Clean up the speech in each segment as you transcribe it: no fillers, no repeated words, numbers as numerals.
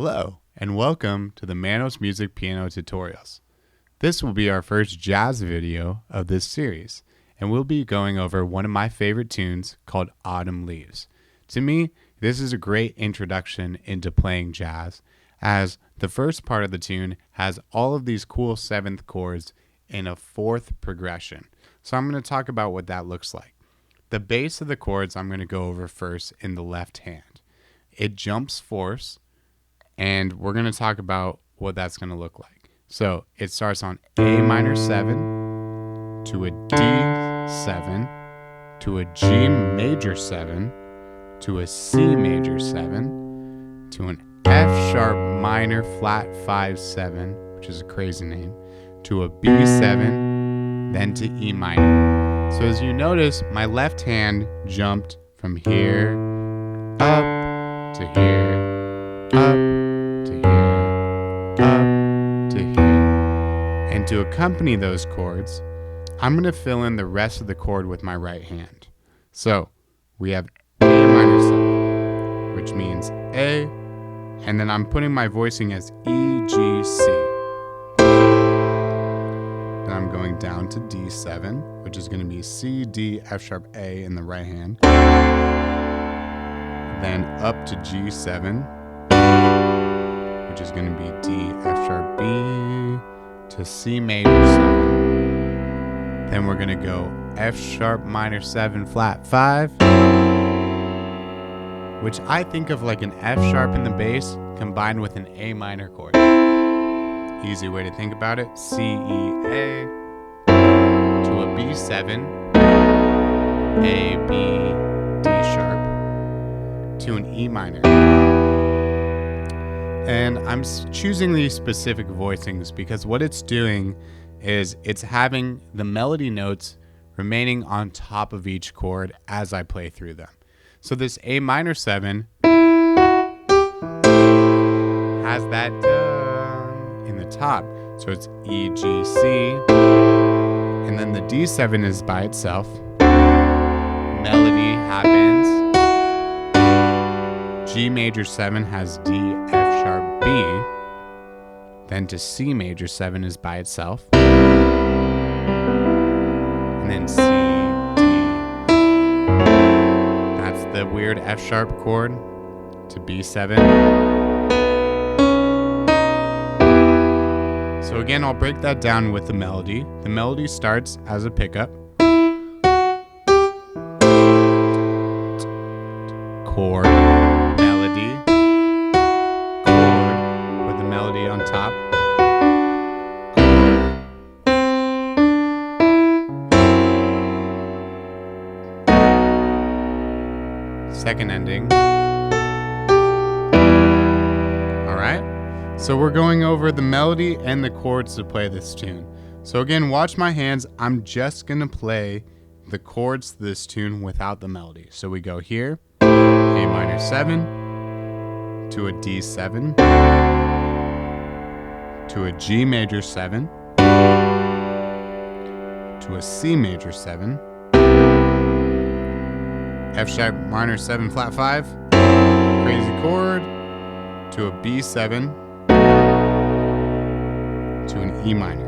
Hello, and welcome to the Manos Music Piano Tutorials. This will be our first jazz video of this series, and we'll be going over one of my favorite tunes called Autumn Leaves. To me, this is a great introduction into playing jazz, as the first part of the tune has all of these cool seventh chords in a fourth progression. So I'm going to talk about what that looks like. The base of the chords I'm going to go over first in the left hand. It jumps fourths, and we're going to talk about what that's going to look like. So it starts on A minor 7 to a D7 to a G major 7 to a C major 7 to an F sharp minor flat 5-7, which is a crazy name, to a B7, then to E minor. So as you notice, my left hand jumped from here up to here, up to here, up to here. And to accompany those chords, I'm going to fill in the rest of the chord with my right hand. So we have A minor 7, which means A, and then I'm putting my voicing as E, G, C. Then I'm going down to D7, which is going to be C, D, F sharp, A in the right hand. Then up to G7, which is going to be D, F sharp, B, to C major 7. Then we're going to go F sharp minor 7 flat 5, which I think of like an F sharp in the bass combined with an A minor chord. Easy way to think about it. C, E, A to a B7, A, B, D sharp to an E minor. And I'm choosing these specific voicings because what it's doing is it's having the melody notes remaining on top of each chord as I play through them. So this A minor 7 has that in the top. So it's E, G, C. And then the D7 is by itself. Melody happens. G major 7 has D, F sharp, B. Then to C major 7 is by itself. And then C, D. That's the weird F sharp chord to B7. So again, I'll break that down with the melody. The melody starts as a pickup. Chord, melody, chord, with the melody on top. Second ending. Alright, so we're going over the melody and the chords to play this tune. So again, watch my hands. I'm just going to play the chords to this tune without the melody. So we go here, A minor 7, to a D7, to a G major 7, to a C major 7, F sharp minor 7 flat 5, crazy chord, to a B7, to an E minor.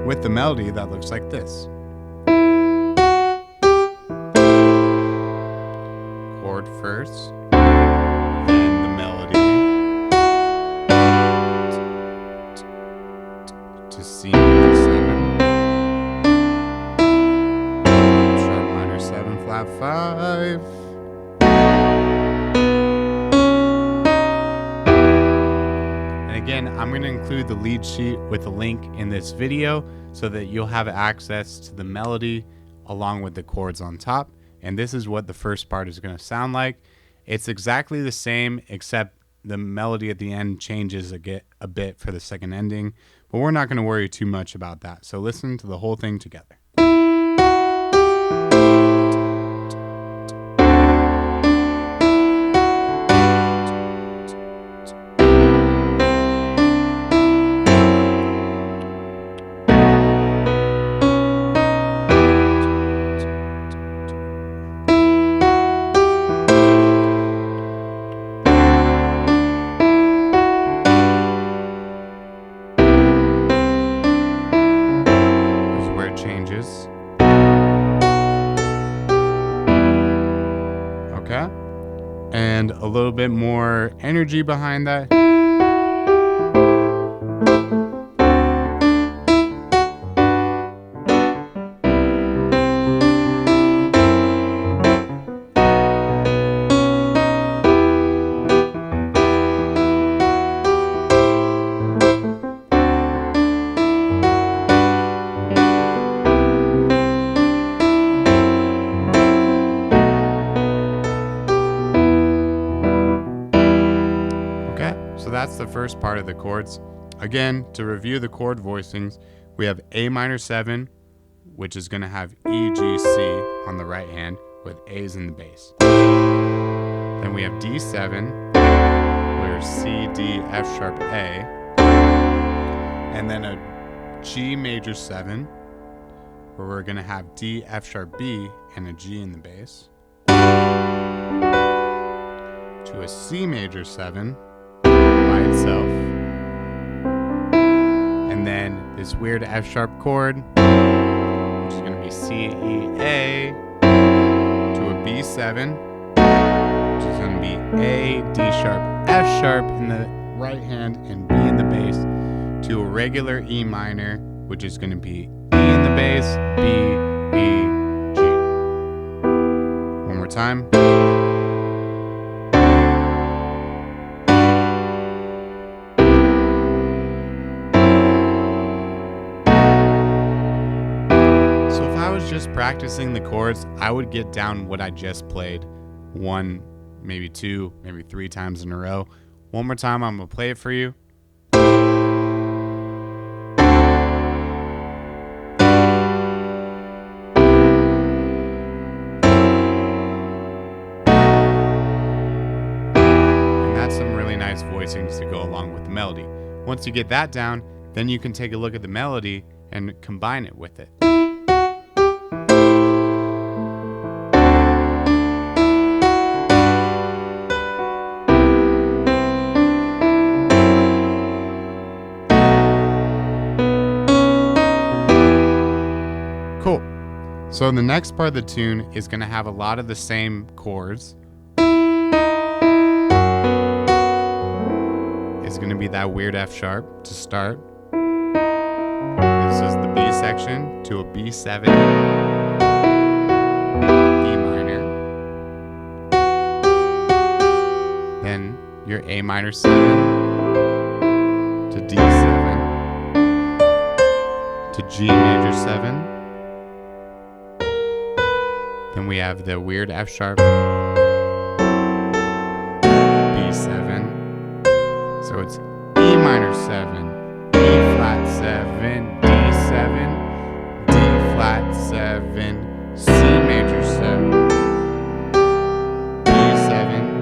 With the melody, that looks like this. Chord first, then the melody, to C major 7, sharp minor 7 flat 5, and again, I'm going to include the lead sheet with a link in this video so that you'll have access to the melody along with the chords on top. And this is what the first part is going to sound like. It's exactly the same, except the melody at the end changes a bit for the second ending. But we're not going to worry too much about that. So listen to the whole thing together. and a little bit more energy behind that. So that's the first part of the chords. Again, to review the chord voicings, we have A minor 7, which is going to have E, G, C on the right hand with A's in the bass. Then we have D7, where C, D, F sharp, A. And then a G major 7, where we're going to have D, F sharp, B, and a G in the bass. To a C major 7 by itself, and then this weird F sharp chord, which is going to be C, E, A, to a B7, which is going to be A, D sharp, F sharp in the right hand, and B in the bass, to a regular E minor, which is going to be E in the bass, B, E, G. One more time. Just practicing the chords, I would get down what I just played 1, maybe 2, maybe 3 times in a row. One more time, I'm going to play it for you. And that's some really nice voicings to go along with the melody. Once you get that down, then you can take a look at the melody and combine it with it. Cool. So the next part of the tune is going to have a lot of the same chords. It's going to be that weird F sharp to start. This is the B section to a B7, E minor. Then your A minor 7 to D7 to G major 7. Then we have the weird F sharp, B7. So it's E minor 7, E flat 7, D7, D flat 7, C major 7, B7.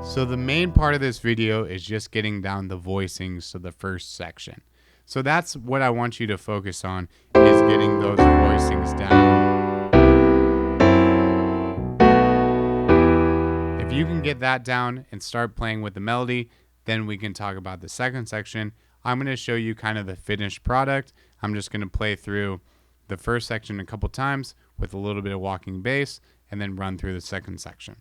So the main part of this video is just getting down the voicings to the first section. So that's what I want you to focus on, is getting those voicings down. If you can get that down and start playing with the melody, then we can talk about the second section. I'm going to show you kind of the finished product. I'm just going to play through the first section a couple times with a little bit of walking bass and then run through the second section.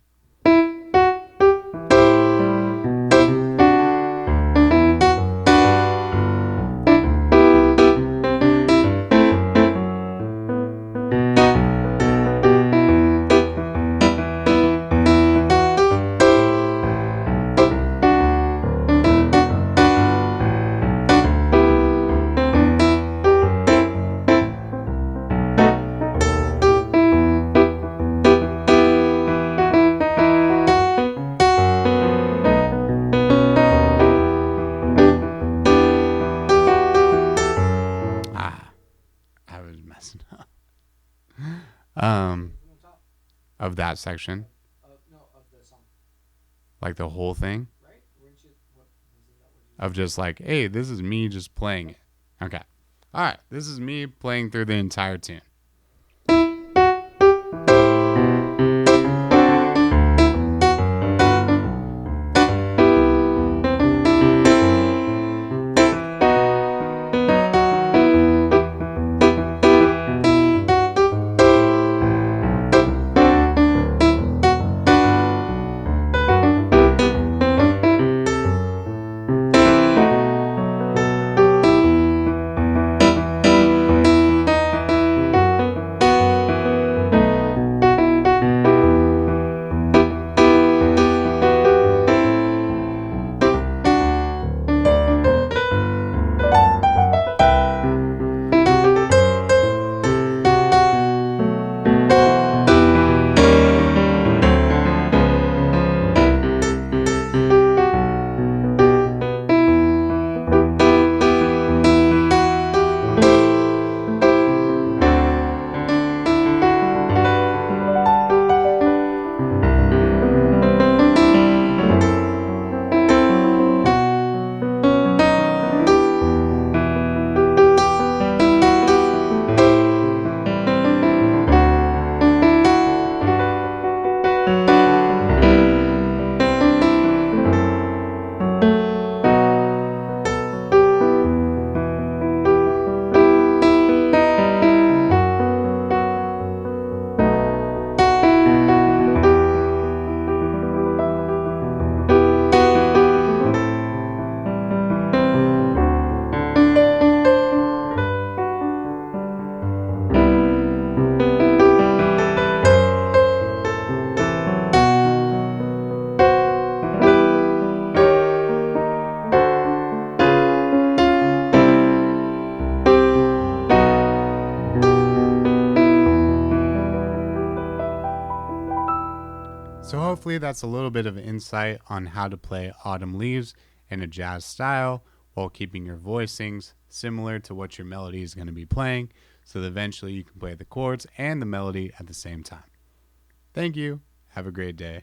Of that section, of the song, like the whole thing, right? Weren't you, what was it that of just like, hey, this is me just playing it. Okay, all right, this is me playing through the entire tune. So hopefully that's a little bit of insight on how to play Autumn Leaves in a jazz style while keeping your voicings similar to what your melody is going to be playing, so that eventually you can play the chords and the melody at the same time. Thank you. Have a great day.